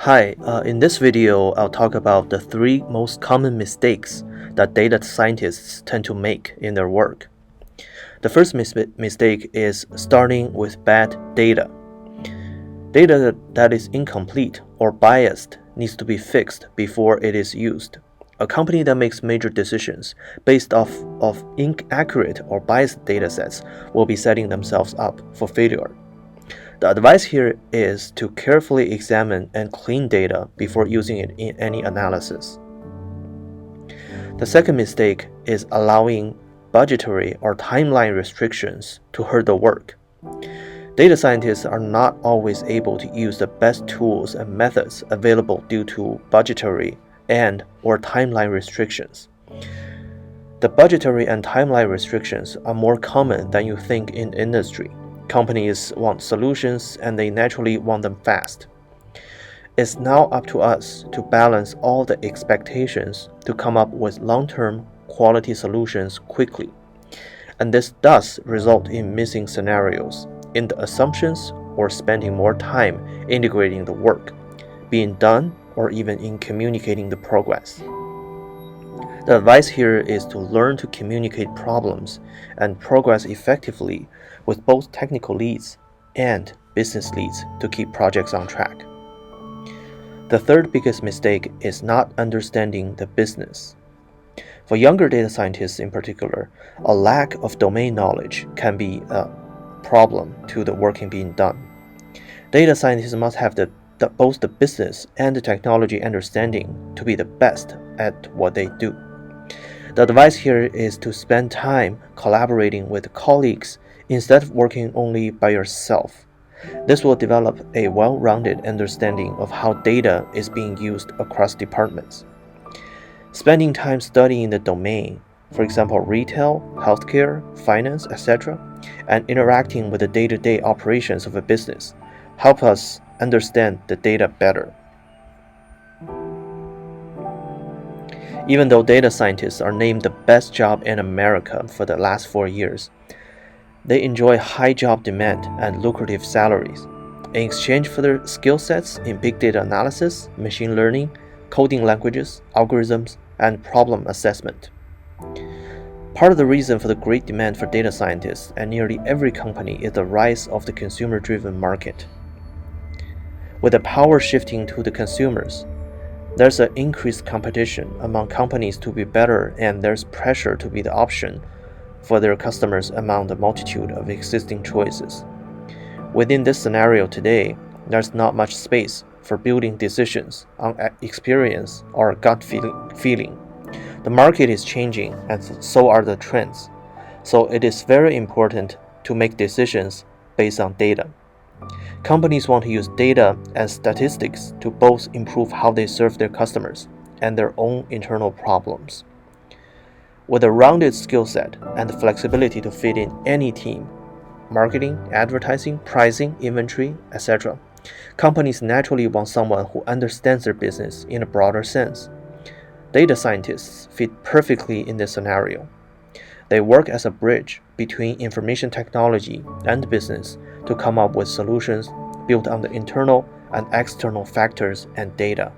Hi, in this video, I'll talk about the three most common mistakes that data scientists tend to make in their work. The first mistake is starting with bad data. Data that is incomplete or biased needs to be fixed before it is used. A company that makes major decisions based off of inaccurate or biased datasets will be setting themselves up for failure. The advice here is to carefully examine and clean data before using it in any analysis. The second mistake is allowing budgetary or timeline restrictions to hurt the work. Data scientists are not always able to use the best tools and methods available due to budgetary and/or timeline restrictions. The budgetary and timeline restrictions are more common than you think in industry. Companies want solutions and they naturally want them fast. It's now up to us to balance all the expectations to come up with long-term quality solutions quickly. And this does result in missing scenarios in the assumptions or spending more time integrating the work being done or even in communicating the progress. The advice here is to learn to communicate problems and progress effectively with both technical leads and business leads to keep projects on track. The third biggest mistake is not understanding the business. For younger data scientists in particular, a lack of domain knowledge can be a problem to the work being done. Data scientists must have both the business and the technology understanding to be the best at what they do. The advice here is to spend time collaborating with colleagues instead of working only by yourself. This will develop a well-rounded understanding of how data is being used across departments. Spending time studying the domain, for example, retail, healthcare, finance, etc., and interacting with the day-to-day operations of a business, help us understand the data better. Even though data scientists are named the best job in America for the last 4 years, they enjoy high job demand and lucrative salaries. In exchange for their skill sets in big data analysis, machine learning, coding languages, algorithms, and problem assessment. Part of the reason for the great demand for data scientists at nearly every company is the rise of the consumer-driven market. With the power shifting to the consumers, there's an increased competition among companies to be better, and there's pressure to be the option for their customers among the multitude of existing choices. Within this scenario today, there's not much space for building decisions on experience or gut feeling. The market is changing, and so are the trends. So it is very important to make decisions based on data. Companies want to use data and statistics to both improve how they serve their customers and their own internal problems. With a rounded skill set and the flexibility to fit in any team, marketing, advertising, pricing, inventory, etc., companies naturally want someone who understands their business in a broader sense. Data scientists fit perfectly in this scenario. They work as a bridge between information technology and business to come up with solutions built on the internal and external factors and data.